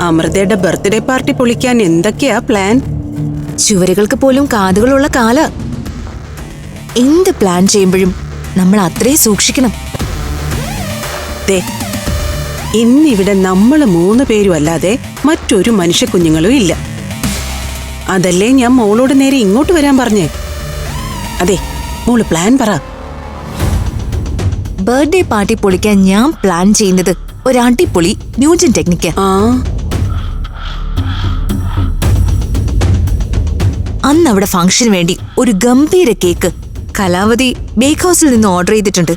അമൃതയുടെ birthday party പൊളിക്കാൻ എന്തൊക്കെയാ plan? ചുവരുകൾക്ക് പോലും കാതുകളുള്ള കാല. എന്ത് പ്ലാൻ ചെയ്യുമ്പോഴും നമ്മൾ അത്രയും സൂക്ഷിക്കണം. ദേ, ഇന്നിവിടെ നമ്മള് 3 പേരും അല്ലാതെ മറ്റൊരു മനുഷ്യ കുഞ്ഞുങ്ങളും ഇല്ല. അതല്ലേ ഞാൻ മോളോട് നേരെ ഇങ്ങോട്ട് വരാൻ പറഞ്ഞേ. അതെ, മോള് പ്ലാൻ പറ. ബർത്ത്ഡേ പാർട്ടി പൊളിക്കാൻ ഞാൻ പ്ലാൻ ചെയ്യുന്നത് ഒരു അടിപൊളി ന്യൂജൻ ടെക്നിക്കാ. അന്ന് അവിടെ ഫംഗ്ഷന് വേണ്ടി ഒരു ഗംഭീര കേക്ക് കലാവതി ബേക്ക് ഹൗസിൽ നിന്ന് ഓർഡർ ചെയ്തിട്ടുണ്ട്.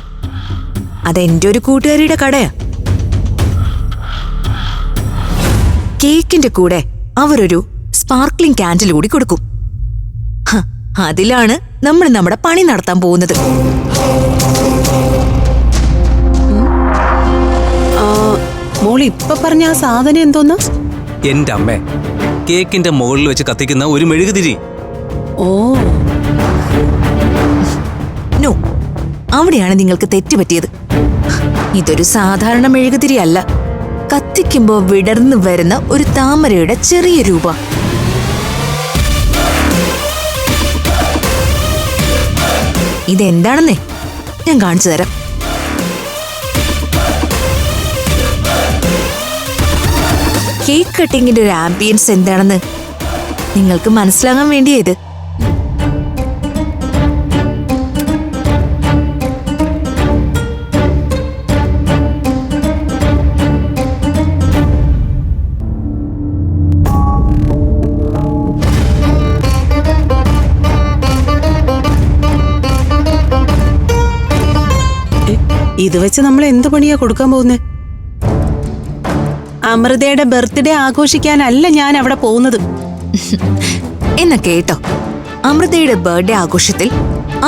അതെന്റെ ഒരു കൂട്ടുകാരിയുടെ കടയാ. കേക്കിന്റെ കൂടെ അവരൊരു സ്പാർക്ലിംഗ് കാൻഡിൽ കൂടി കൊടുക്കും. അതിലാണ് നമ്മൾ നമ്മുടെ പണി നടത്താൻ പോകുന്നത്. മോൾ ഇപ്പൊ പറഞ്ഞ ആ സാധനം എന്തോന്ന്? എന്റെ അമ്മേ, കേക്കിന്റെ മുകളിൽ വെച്ച് കത്തിക്കുന്ന ഒരു മെഴുകുതിരി. ഓ നോ, അവിടെയാണ് നിങ്ങൾക്ക് തെറ്റുപറ്റിയത്. ഇതൊരു സാധാരണ മെഴുകുതിരി അല്ല. കത്തിക്കുമ്പോ വിടർന്നു വരുന്ന ഒരു താമരയുടെ ചെറിയ രൂപം. ഇതെന്താണെന്നേ ഞാൻ കാണിച്ചു തരാം. കേക്ക് കട്ടിങ്ങിന്റെ ഒരു ആംബിയൻസ് എന്താണെന്ന് നിങ്ങൾക്ക് മനസ്സിലാകാൻ വേണ്ടിയത്. ഇത് വെച്ച് നമ്മൾ എന്ത് പണിയാ കൊടുക്കാൻ പോകുന്നേ? അമൃതയുടെ ബർത്ത്ഡേ ആഘോഷിക്കാനല്ല ഞാൻ അവിടെ പോകുന്നത്. എന്നാ കേട്ടോ, അമൃതയുടെ ബർത്ത്ഡേ ആഘോഷത്തിൽ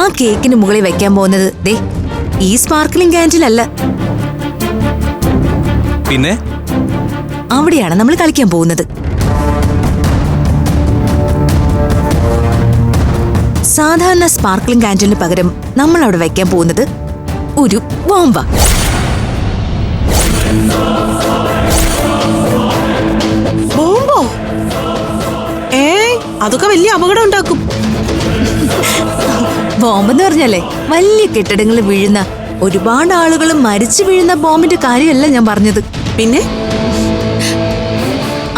ആ കേക്കിന് മുകളിൽ വെക്കാൻ പോകുന്നത് ദേ ഈ സ്പാർക്ലിംഗ് കാൻഡിലല്ല. പിന്നെ അവിടെയാണ് നമ്മൾ കളിക്കാൻ പോകുന്നത്. സാധാരണ സ്പാർക്ലിംഗ് കാൻഡിലിന് പകരം നമ്മൾ അവിടെ വെക്കാൻ പോകുന്നത് ഒരു ബോംബ. ബോംബോ? അതൊക്കെ വലിയ അപകടം ഉണ്ടാക്കും. ബോംബെന്ന് പറഞ്ഞല്ലേ വലിയ കെട്ടിടങ്ങളിൽ വീഴുന്ന, ഒരുപാട് ആളുകൾ മരിച്ചു വീഴുന്ന ബോംബിന്റെ കാര്യമല്ല ഞാൻ പറഞ്ഞത്. പിന്നെ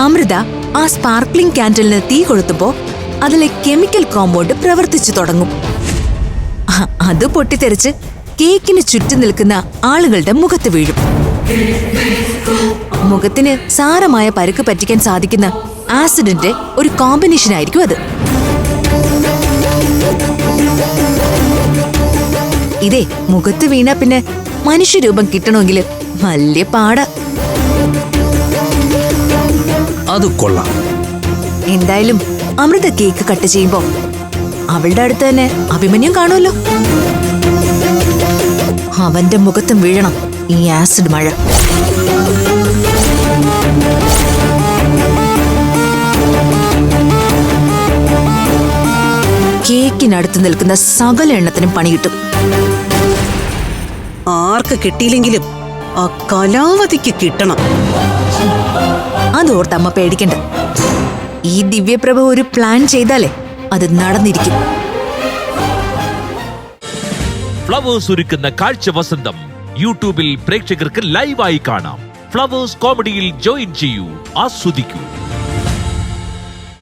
അമൃത ആ സ്പാർക്ലിംഗ് കാൻഡിലിന് തീ കൊളുത്തുമ്പോ അതിലെ കെമിക്കൽ കോമ്പൗണ്ട് പ്രവർത്തിച്ചു തുടങ്ങും. അത് പൊട്ടിത്തെറിച്ച് കേക്കിന് ചുറ്റും നിൽക്കുന്ന ആളുകളുടെ മുഖത്ത് വീഴും. മുഖത്തിന് സാരമായ പരുക്ക് പറ്റിക്കാൻ സാധിക്കുന്ന ആസിഡിന്റെ ഒരു കോമ്പിനേഷൻ ആയിരിക്കും അത്. ഇതേ മുഖത്ത് വീണ പിന്നെ മനുഷ്യരൂപം കിട്ടണമെങ്കിൽ വലിയ പാടാ. അത് കൊള്ളാം. എന്തായാലും അമൃത കേക്ക് കട്ട് ചെയ്യുമ്പോ അവളുടെ അടുത്ത് തന്നെ അഭിമന്യം കാണുമല്ലോ. അവന്റെ മുഖത്തും വീഴണം ഈ ആസിഡ് മഴ. കേക്കിനടുത്ത് നിൽക്കുന്ന സകല എണ്ണത്തിനും പണി കിട്ടും. ആർക്ക് കിട്ടിയില്ലെങ്കിലും ആ കലാവതിക്ക് കിട്ടണം. അതോർത്ത് അമ്മ പേടിക്കണ്ട. ഈ ദിവ്യപ്രഭ ഒരു പ്ലാൻ ചെയ്താലേ അത് നടന്നിരിക്കും. ഫ്ലവേഴ്സ് ഒരുക്കുന്ന കാഴ്ച വസന്തം യൂട്യൂബിൽ പ്രേക്ഷകർക്ക് ലൈവായി കാണാം. ഫ്ലവേഴ്സ് കോമഡിയിൽ ജോയിൻ ചെയ്യൂ, ആസ്വദിക്കൂ.